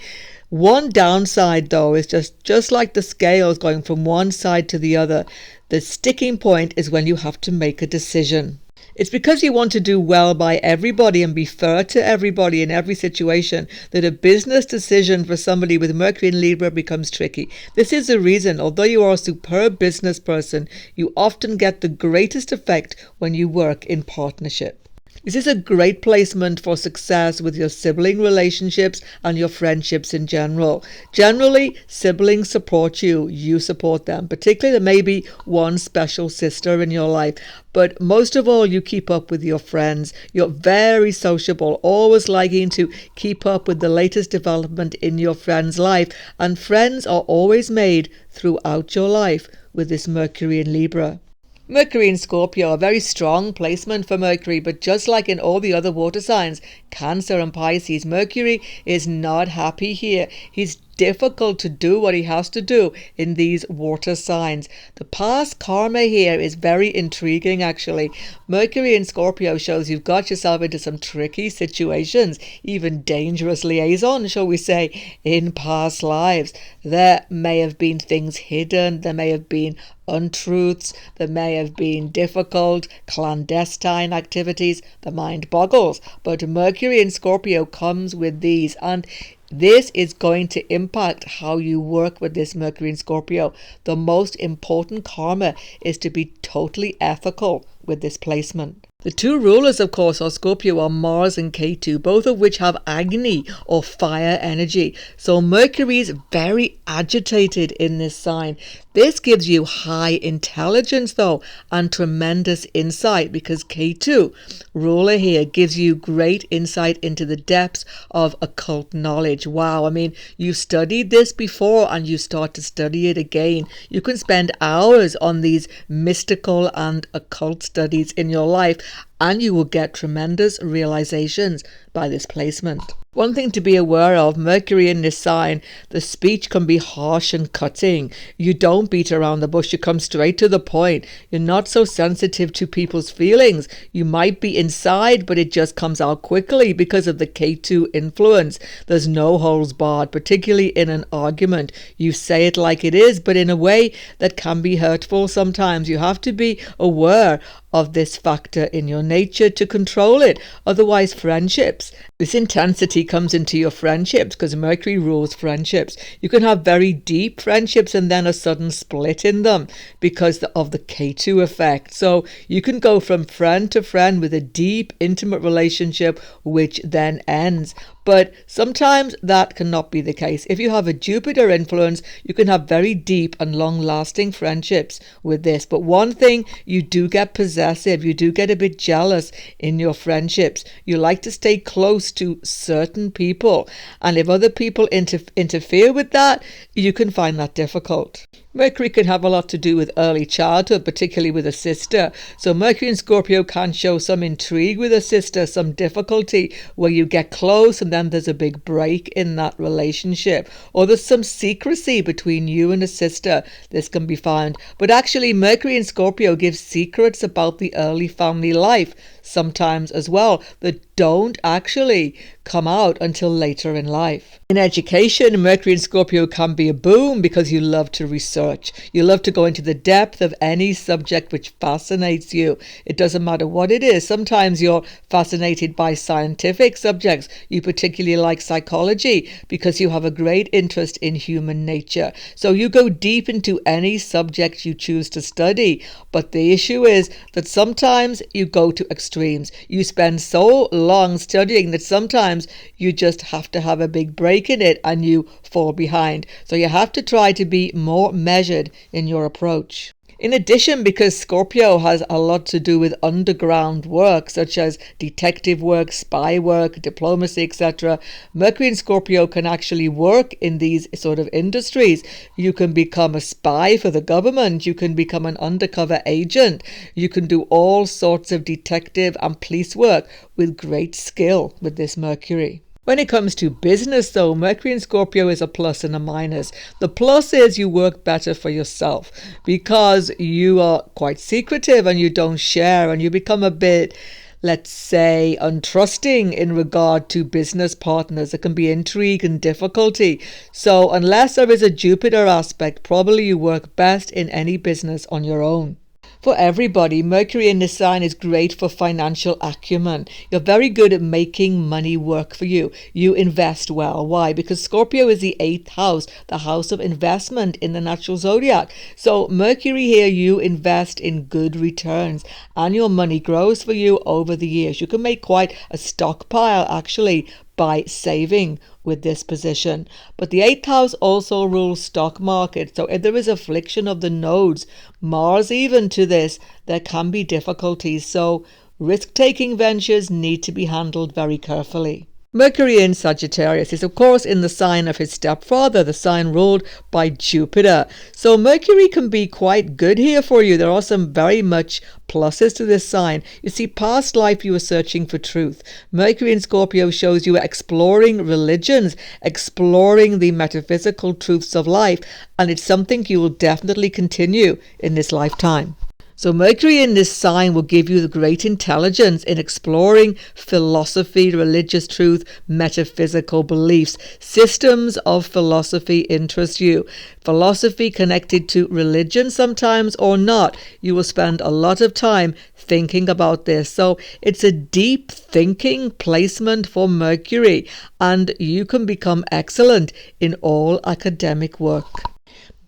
One downside, though, is just like the scales going from one side to the other. The sticking point is when you have to make a decision. It's because you want to do well by everybody and be fair to everybody in every situation that a business decision for somebody with Mercury in Libra becomes tricky. This is the reason, although you are a superb business person, you often get the greatest effect when you work in partnership. This is a great placement for success with your sibling relationships and your friendships in general. Generally, siblings support you, you support them. Particularly, there may be one special sister in your life. But most of all, you keep up with your friends. You're very sociable, always liking to keep up with the latest development in your friend's life. And friends are always made throughout your life with this Mercury in Libra. Mercury in Scorpio, a very strong placement for Mercury, but just like in all the other water signs, Cancer and Pisces, Mercury is not happy here. He's difficult to do what he has to do in these water signs. The past karma here is very intriguing actually. Mercury in Scorpio shows you've got yourself into some tricky situations, even dangerous liaison, shall we say, in past lives. There may have been things hidden, there may have been untruths, there may have been difficult clandestine activities. The mind boggles, but Mercury in Scorpio comes with these, and this is going to impact how you work with this Mercury in Scorpio. The most important karma is to be totally ethical with this placement. The two rulers, of course, of Scorpio are Mars and Ketu, both of which have Agni or fire energy. So Mercury is very agitated in this sign. This gives you high intelligence, though, and tremendous insight, because Ketu, ruler here, gives you great insight into the depths of occult knowledge. Wow, I mean, you studied this before and you start to study it again. You can spend hours on these mystical and occult studies in your life, and you will get tremendous realizations by this placement. One thing to be aware of, Mercury in this sign, the speech can be harsh and cutting. You don't beat around the bush, you come straight to the point. You're not so sensitive to people's feelings. You might be inside, but it just comes out quickly because of the K2 influence. There's no holds barred, particularly in an argument. You say it like it is, but in a way that can be hurtful sometimes. You have to be aware of this factor in your nature to control it. Otherwise, friendships, this intensity comes into your friendships because Mercury rules friendships. You can have very deep friendships and then a sudden split in them because of the K2 effect. So you can go from friend to friend with a deep, intimate relationship which then ends. But sometimes that cannot be the case. If you have a Jupiter influence, you can have very deep and long-lasting friendships with this. But one thing, you do get possessive. You do get a bit jealous in your friendships. You like to stay close to certain people. And if other people interfere with that, you can find that difficult. Mercury can have a lot to do with early childhood, particularly with a sister. So Mercury in Scorpio can show some intrigue with a sister, some difficulty where you get close and then there's a big break in that relationship. Or there's some secrecy between you and a sister. This can be found. But actually, Mercury in Scorpio gives secrets about the early family life sometimes as well that don't actually come out until later in life. In education, Mercury in Scorpio can be a boom because you love to research. You love to go into the depth of any subject which fascinates you. It doesn't matter what it is. Sometimes you're fascinated by scientific subjects. You particularly like psychology because you have a great interest in human nature. So you go deep into any subject you choose to study. But the issue is that sometimes you go to extremes. You spend so long studying that sometimes you just have to have a big break in it and you fall behind. So you have to try to be more measured in your approach. In addition, because Scorpio has a lot to do with underground work, such as detective work, spy work, diplomacy, etc., Mercury in Scorpio can actually work in these sort of industries. You can become a spy for the government. You can become an undercover agent. You can do all sorts of detective and police work with great skill with this Mercury. When it comes to business, though, Mercury in Scorpio is a plus and a minus. The plus is you work better for yourself because you are quite secretive and you don't share and you become a bit, let's say, untrusting in regard to business partners. There can be intrigue and difficulty. So unless there is a Jupiter aspect, probably you work best in any business on your own. For everybody, Mercury in this sign is great for financial acumen. You're very good at making money work for you. You invest well. Why? Because Scorpio is the 8th house, the house of investment in the natural zodiac. So Mercury here, you invest in good returns and your money grows for you over the years. You can make quite a stockpile actually by saving with this position. But the 8th house also rules stock market. So if there is affliction of the nodes, Mars even to this, there can be difficulties. So risk-taking ventures need to be handled very carefully. Mercury in Sagittarius is of course in the sign of his stepfather, the sign ruled by Jupiter. So Mercury can be quite good here for you. There are some very much pluses to this sign. You see, past life you were searching for truth. Mercury in Scorpio shows you exploring religions, exploring the metaphysical truths of life, and it's something you will definitely continue in this lifetime. So Mercury in this sign will give you the great intelligence in exploring philosophy, religious truth, metaphysical beliefs. Systems of philosophy interest you. Philosophy connected to religion sometimes or not. You will spend a lot of time thinking about this. So it's a deep thinking placement for Mercury, and you can become excellent in all academic work.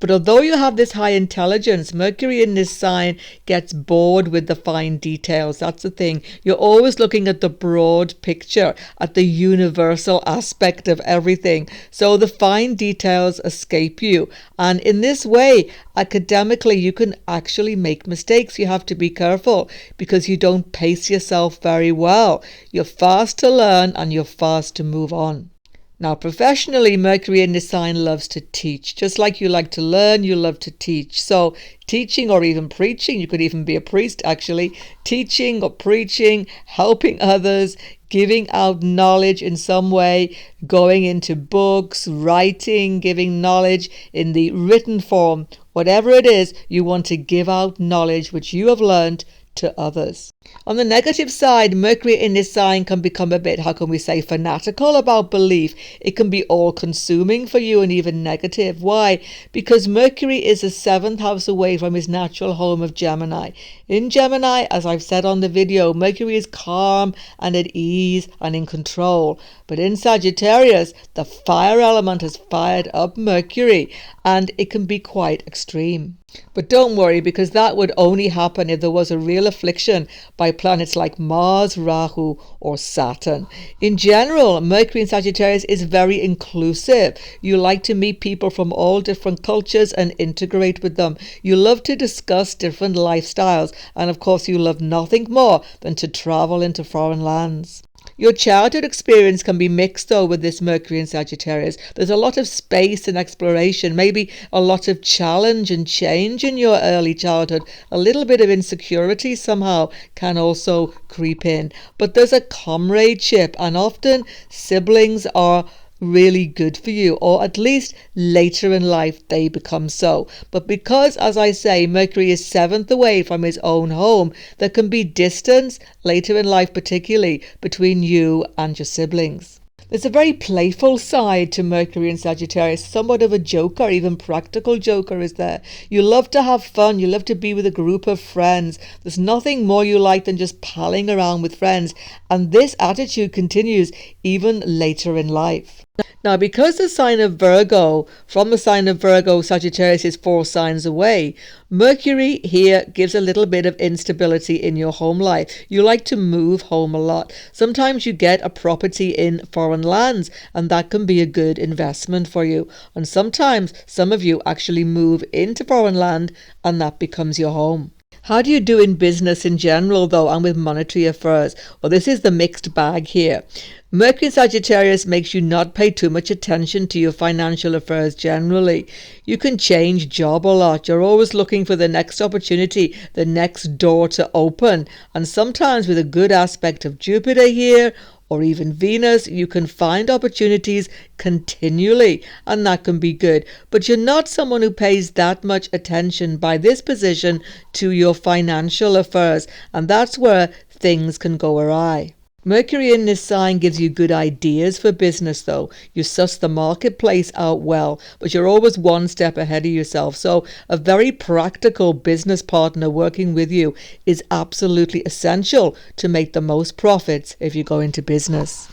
But although you have this high intelligence, Mercury in this sign gets bored with the fine details. That's the thing. You're always looking at the broad picture, at the universal aspect of everything. So the fine details escape you. And in this way, academically, you can actually make mistakes. You have to be careful because you don't pace yourself very well. You're fast to learn and you're fast to move on. Now, professionally, Mercury in this sign loves to teach. Just like you like to learn, you love to teach. So teaching or even preaching, you could even be a priest actually, teaching or preaching, helping others, giving out knowledge in some way, going into books, writing, giving knowledge in the written form. Whatever it is, you want to give out knowledge which you have learned to others. On the negative side, Mercury in this sign can become a bit, how can we say, fanatical about belief. It can be all-consuming for you and even negative. Why? Because Mercury is the 7th house away from his natural home of Gemini. In Gemini, as I've said on the video, Mercury is calm and at ease and in control. But in Sagittarius, the fire element has fired up Mercury and it can be quite extreme. But don't worry, because that would only happen if there was a real affliction by planets like Mars, Rahu or Saturn. In general, Mercury in Sagittarius is very inclusive. You like to meet people from all different cultures and integrate with them. You love to discuss different lifestyles, and of course you love nothing more than to travel into foreign lands. Your childhood experience can be mixed though with this Mercury in Sagittarius. There's a lot of space and exploration, maybe a lot of challenge and change in your early childhood. A little bit of insecurity somehow can also creep in. But there's a comradeship, and often siblings are really good for you, or at least later in life they become so. But because, as I say, Mercury is 7th away from his own home, there can be distance later in life, particularly between you and your siblings. There's a very playful side to Mercury in Sagittarius, somewhat of a joker, even practical joker is there. You love to have fun, you love to be with a group of friends. There's nothing more you like than just palling around with friends, and this attitude continues even later in life. Now, because the sign of Virgo, from the sign of Virgo, Sagittarius is 4 signs away, Mercury here gives a little bit of instability in your home life. You like to move home a lot. Sometimes you get a property in foreign lands, and that can be a good investment for you. And sometimes some of you actually move into foreign land, and that becomes your home. How do you do in business in general, though, and with monetary affairs? Well, this is the mixed bag here. Mercury in Sagittarius makes you not pay too much attention to your financial affairs generally. You can change job a lot. You're always looking for the next opportunity, the next door to open. And sometimes with a good aspect of Jupiter here, or even Venus, you can find opportunities continually, and that can be good. But you're not someone who pays that much attention by this position to your financial affairs, and that's where things can go awry. Mercury in this sign gives you good ideas for business though. You suss the marketplace out well, but you're always one step ahead of yourself. So a very practical business partner working with you is absolutely essential to make the most profits if you go into business.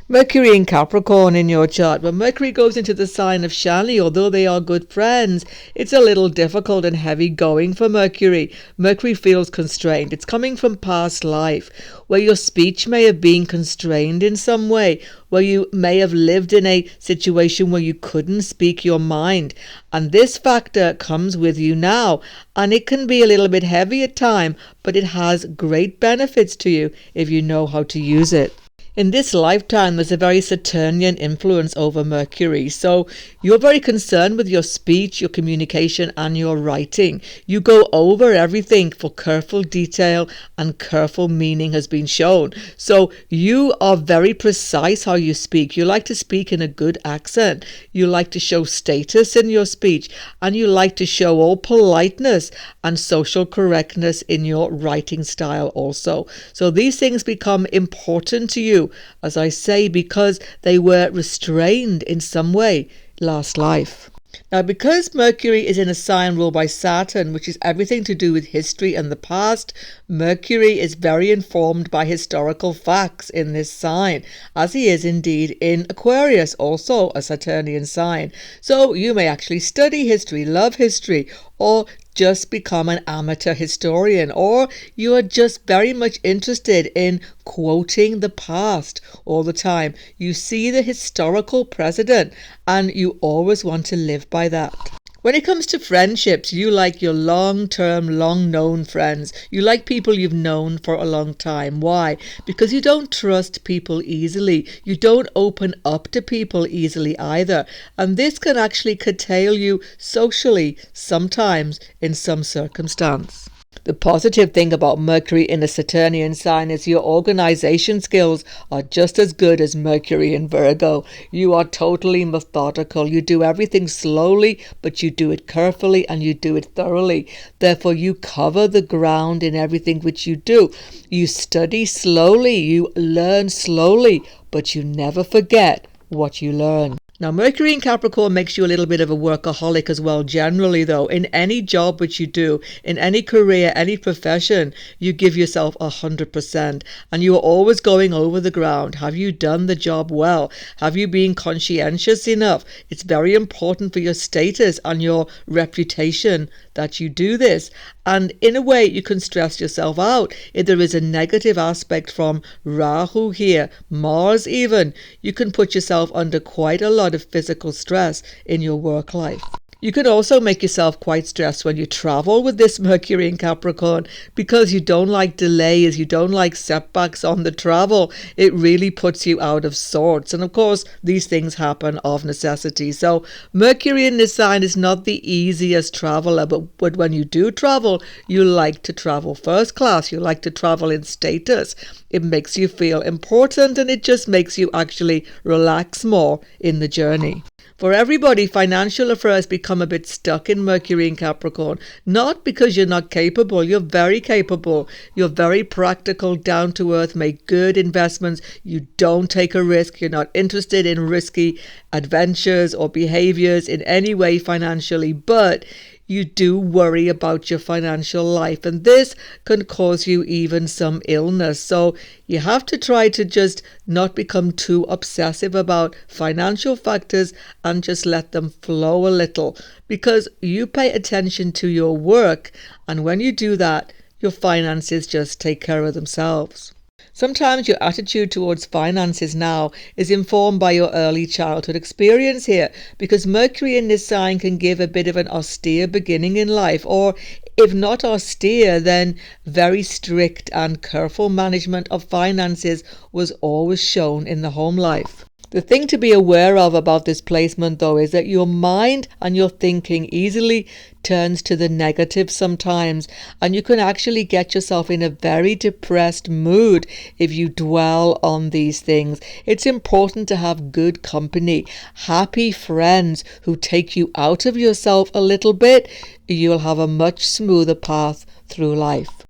Mercury in Capricorn in your chart. When Mercury goes into the sign of Shani, although they are good friends, it's a little difficult and heavy going for Mercury. Mercury feels constrained. It's coming from past life, where your speech may have been constrained in some way, where you may have lived in a situation where you couldn't speak your mind. And this factor comes with you now, and it can be a little bit heavy at times, but it has great benefits to you if you know how to use it. In this lifetime, there's a very Saturnian influence over Mercury. So you're very concerned with your speech, your communication, and your writing. You go over everything for careful detail, and careful meaning has been shown. So you are very precise how you speak. You like to speak in a good accent. You like to show status in your speech, and you like to show all politeness and social correctness in your writing style also. So these things become important to you, as I say, because they were restrained in some way last life. Now, because Mercury is in a sign ruled by Saturn, which is everything to do with history and the past, Mercury is very informed by historical facts in this sign, as he is indeed in Aquarius, also a Saturnian sign. So you may actually study history, love history, or just become an amateur historian, or you are just very much interested in quoting the past all the time. You see the historical precedent and you always want to live by that. When it comes to friendships, you like your long-term, long-known friends. You like people you've known for a long time. Why? Because you don't trust people easily. You don't open up to people easily either. And this can actually curtail you socially sometimes in some circumstance. The positive thing about Mercury in a Saturnian sign is your organization skills are just as good as Mercury in Virgo. You are totally methodical. You do everything slowly, but you do it carefully and you do it thoroughly. Therefore, you cover the ground in everything which you do. You study slowly, you learn slowly, but you never forget what you learn. Now, Mercury in Capricorn makes you a little bit of a workaholic as well, generally, though. In any job which you do, in any career, any profession, you give yourself 100%. And you are always going over the ground. Have you done the job well? Have you been conscientious enough? It's very important for your status and your reputation that you do this. And in a way, you can stress yourself out. If there is a negative aspect from Rahu here, Mars even, you can put yourself under quite a lot of physical stress in your work life. You can also make yourself quite stressed when you travel with this Mercury in Capricorn, because you don't like delays, you don't like setbacks on the travel. It really puts you out of sorts. And of course, these things happen of necessity. So Mercury in this sign is not the easiest traveler, but when you do travel, you like to travel first class. You like to travel in status. It makes you feel important, and it just makes you actually relax more in the journey. For everybody, financial affairs become a bit stuck in Mercury in Capricorn, not because you're not capable. You're very capable. You're very practical, down to earth, make good investments. You don't take a risk. You're not interested in risky adventures or behaviors in any way financially, but you do worry about your financial life, and this can cause you even some illness. So you have to try to just not become too obsessive about financial factors and just let them flow a little, because you pay attention to your work, and when you do that, your finances just take care of themselves. Sometimes your attitude towards finances now is informed by your early childhood experience here, because Mercury in this sign can give a bit of an austere beginning in life, or if not austere, then very strict and careful management of finances was always shown in the home life. The thing to be aware of about this placement, though, is that your mind and your thinking easily turns to the negative sometimes, and you can actually get yourself in a very depressed mood if you dwell on these things. It's important to have good company, happy friends who take you out of yourself a little bit. You'll have a much smoother path through life.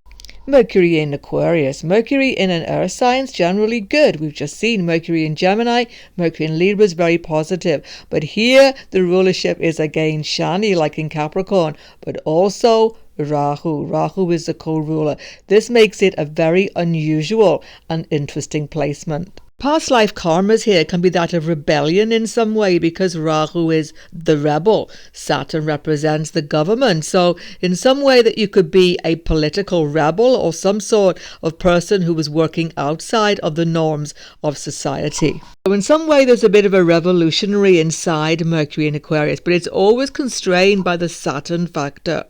Mercury in Aquarius. Mercury in an earth sign is generally good. We've just seen Mercury in Gemini. Mercury in Libra is very positive. But here the rulership is again shani, like in Capricorn, but also Rahu. Rahu is the co-ruler. This makes it a very unusual and interesting placement. Past life karmas here can be that of rebellion in some way, because Rahu is the rebel. Saturn represents the government. So in some way that you could be a political rebel or some sort of person who was working outside of the norms of society. So in some way there's a bit of a revolutionary inside Mercury in Aquarius, but it's always constrained by the Saturn factor.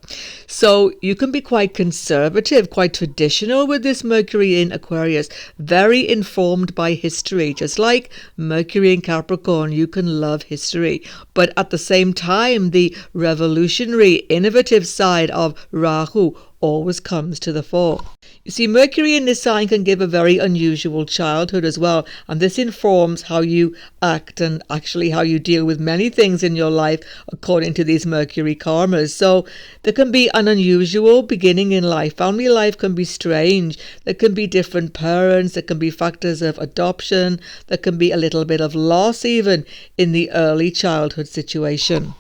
So you can be quite conservative, quite traditional with this Mercury in Aquarius, very informed by history. Just like Mercury in Capricorn, you can love history. But at the same time, the revolutionary, innovative side of Rahu always comes to the fore. You see, Mercury in this sign can give a very unusual childhood as well, and this informs how you act and actually how you deal with many things in your life according to these Mercury karmas. So there can be an unusual beginning in life. Family life can be strange. There can be different parents. There can be factors of adoption. There can be a little bit of loss even in the early childhood situation.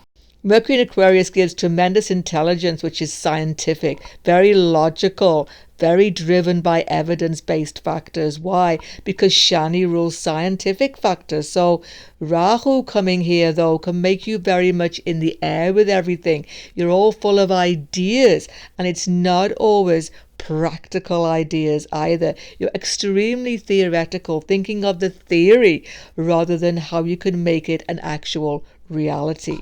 Mercury in Aquarius gives tremendous intelligence, which is scientific, very logical, very driven by evidence-based factors. Why? Because Shani rules scientific factors. So Rahu coming here, though, can make you very much in the air with everything. You're all full of ideas, and it's not always practical ideas either. You're extremely theoretical, thinking of the theory rather than how you can make it an actual reality.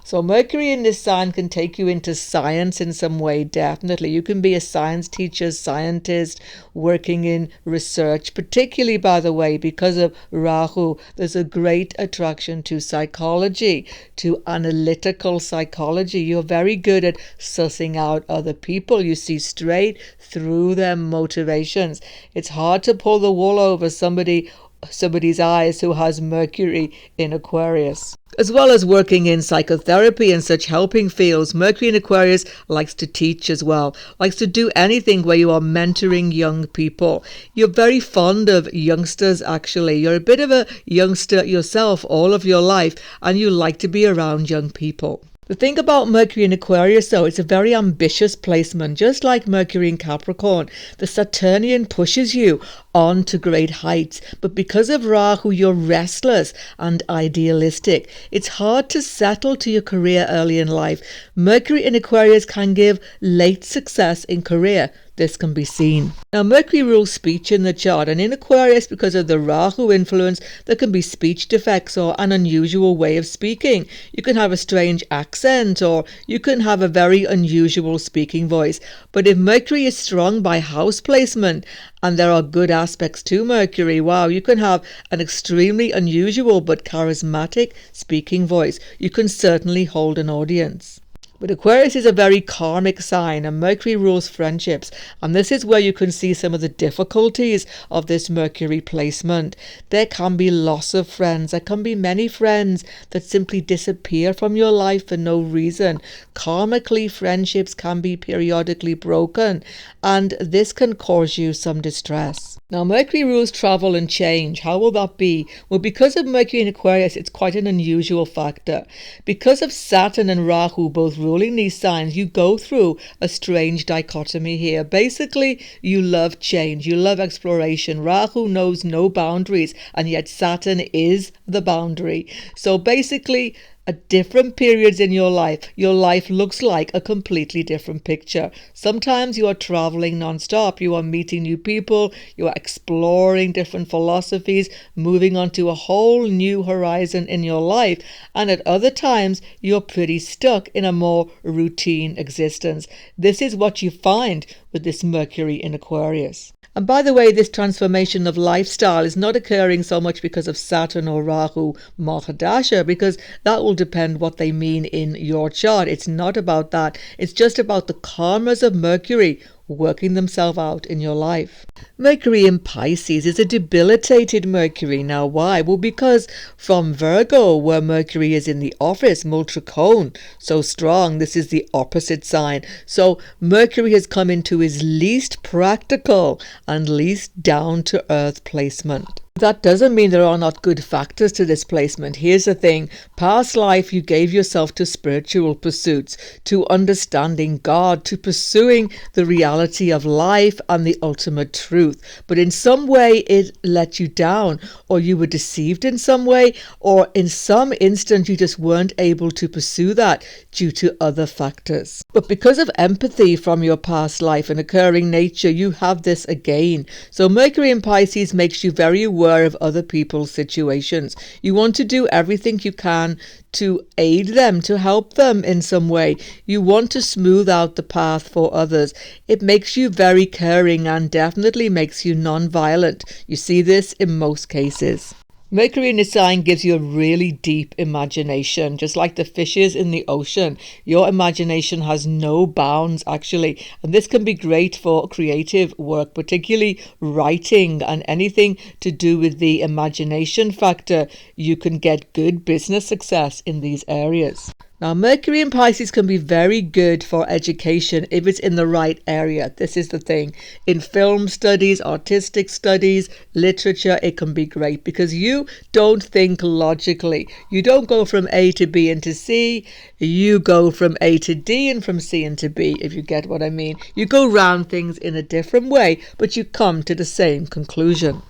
So Mercury in this sign can take you into science in some way, definitely. You can be a science teacher, scientist, working in research, particularly, by the way, because of Rahu. There's a great attraction to psychology, to analytical psychology. You're very good at sussing out other people. You see straight through their motivations. It's hard to pull the wool over somebody's eyes who has Mercury in Aquarius. As well as working in psychotherapy and such helping fields, Mercury in Aquarius likes to teach as well, likes to do anything where you are mentoring young people. You're very fond of youngsters, actually. You're a bit of a youngster yourself all of your life, and you like to be around young people. The thing about Mercury in Aquarius, though, it's a very ambitious placement. Just like Mercury in Capricorn, the Saturnian pushes you on to great heights. But because of Rahu, you're restless and idealistic. It's hard to settle to your career early in life. Mercury in Aquarius can give late success in career. This can be seen. Now, Mercury rules speech in the chart, and in Aquarius, because of the Rahu influence, there can be speech defects or an unusual way of speaking. You can have a strange accent, or you can have a very unusual speaking voice. But if Mercury is strong by house placement, and there are good aspects to Mercury, wow, you can have an extremely unusual but charismatic speaking voice. You can certainly hold an audience. But Aquarius is a very karmic sign, and Mercury rules friendships, and this is where you can see some of the difficulties of this Mercury placement. There can be loss of friends. There can be many friends that simply disappear from your life for no reason. Karmically, friendships can be periodically broken, and this can cause you some distress. Now, Mercury rules travel and change. How will that be? Well, because of Mercury in Aquarius, it's quite an unusual factor. Because of Saturn and Rahu both ruling these signs, you go through a strange dichotomy here. Basically, you love change. You love exploration. Rahu knows no boundaries, and yet Saturn is the boundary. So basically, at different periods in your life looks like a completely different picture. Sometimes you are traveling non-stop. You are meeting new people. You are exploring different philosophies, moving on to a whole new horizon in your life. And at other times, you're pretty stuck in a more routine existence. This is what you find with this Mercury in Aquarius. And by the way, this transformation of lifestyle is not occurring so much because of Saturn or Rahu Mahadasha, because that will depend what they mean in your chart. It's not about that. It's just about the karmas of Mercury working themselves out in your life. Mercury in Pisces is a debilitated Mercury. Now why? Well, because from Virgo, where Mercury is in the office, Multricone, so strong, this is the opposite sign. So Mercury has come into his least practical and least down-to-earth placement. That doesn't mean there are not good factors to this placement. Here's the thing. Past life, you gave yourself to spiritual pursuits, to understanding God, to pursuing the reality of life and the ultimate truth. But in some way, it let you down, or you were deceived in some way, or in some instance, you just weren't able to pursue that due to other factors. But because of empathy from your past life and occurring nature, you have this again. So Mercury in Pisces makes you very aware of other people's situations. You want to do everything you can to aid them, to help them in some way. You want to smooth out the path for others. It makes you very caring and definitely makes you non-violent. You see this in most cases. Mercury in this sign gives you a really deep imagination, just like the fishes in the ocean. Your imagination has no bounds, actually, and this can be great for creative work, particularly writing and anything to do with the imagination factor. You can get good business success in these areas. Now, Mercury in Pisces can be very good for education if it's in the right area. This is the thing. In film studies, artistic studies, literature, it can be great because you don't think logically. You don't go from A to B into C. You go from A to D and from C into B, if you get what I mean. You go round things in a different way, but you come to the same conclusion.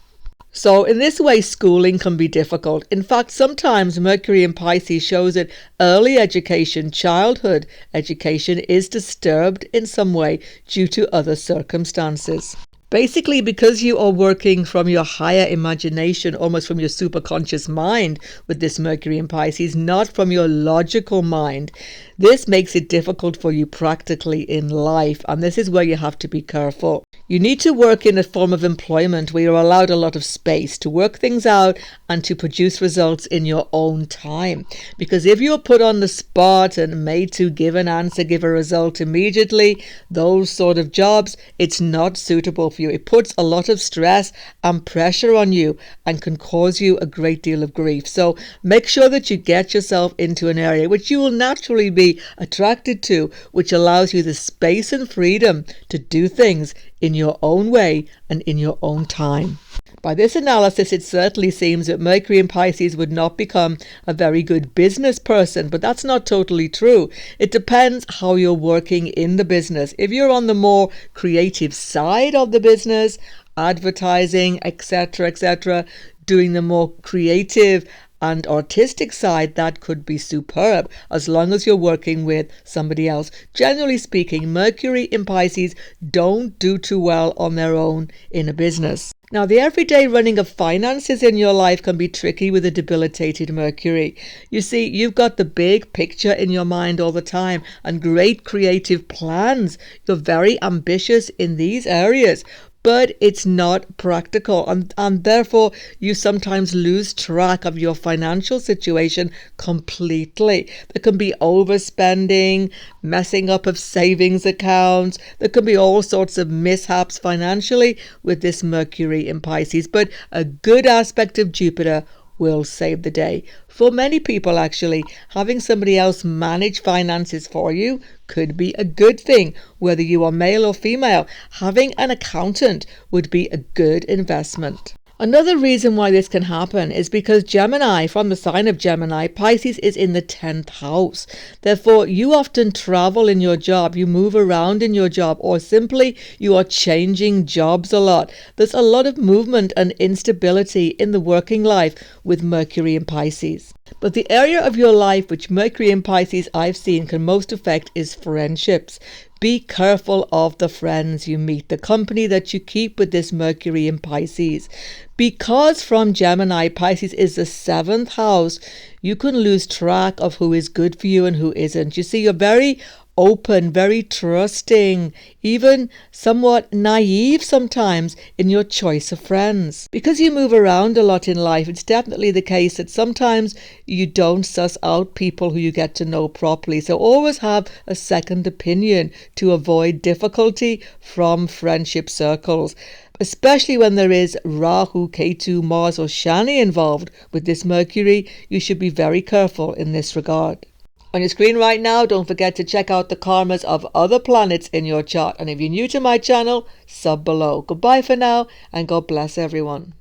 So in this way, schooling can be difficult. In fact, sometimes Mercury in Pisces shows that early education, childhood education, is disturbed in some way due to other circumstances. Basically, because you are working from your higher imagination, almost from your superconscious mind with this Mercury in Pisces, not from your logical mind, this makes it difficult for you practically in life, and this is where you have to be careful. You need to work in a form of employment where you're allowed a lot of space to work things out and to produce results in your own time. Because if you're put on the spot and made to give an answer, give a result immediately, those sort of jobs, it's not suitable for you. It puts a lot of stress and pressure on you and can cause you a great deal of grief. So make sure that you get yourself into an area which you will naturally be attracted to, which allows you the space and freedom to do things in your own way and in your own time. By this analysis, it certainly seems that Mercury in Pisces would not become a very good business person, but that's not totally true. It depends how you're working in the business. If you're on the more creative side of the business, advertising, etc., doing the more creative and artistic side, that could be superb as long as you're working with somebody else. Generally speaking, Mercury in Pisces don't do too well on their own in a business. Now, the everyday running of finances in your life can be tricky with a debilitated Mercury. You see, you've got the big picture in your mind all the time and great creative plans. You're very ambitious in these areas, but it's not practical, and therefore you sometimes lose track of your financial situation completely. There can be overspending, messing up of savings accounts. There can be all sorts of mishaps financially with this Mercury in Pisces, but a good aspect of Jupiter will save the day. For many people, actually, having somebody else manage finances for you could be a good thing. Whether you are male or female, having an accountant would be a good investment. Another reason why this can happen is because Gemini, from the sign of Gemini, Pisces is in the 10th house. Therefore, you often travel in your job, you move around in your job, or simply you are changing jobs a lot. There's a lot of movement and instability in the working life with Mercury in Pisces. But the area of your life which Mercury in Pisces I've seen can most affect is friendships. Be careful of the friends you meet, the company that you keep with this Mercury in Pisces. Because from Gemini, Pisces is the 7th house, you can lose track of who is good for you and who isn't. You see, you're very open, very trusting, even somewhat naive sometimes in your choice of friends. Because you move around a lot in life, it's definitely the case that sometimes you don't suss out people who you get to know properly. So always have a second opinion to avoid difficulty from friendship circles. Especially when there is Rahu, Ketu, Mars or Shani involved with this Mercury, you should be very careful in this regard. On your screen right now, don't forget to check out the karmas of other planets in your chart. And if you're new to my channel, sub below. Goodbye for now, and God bless everyone.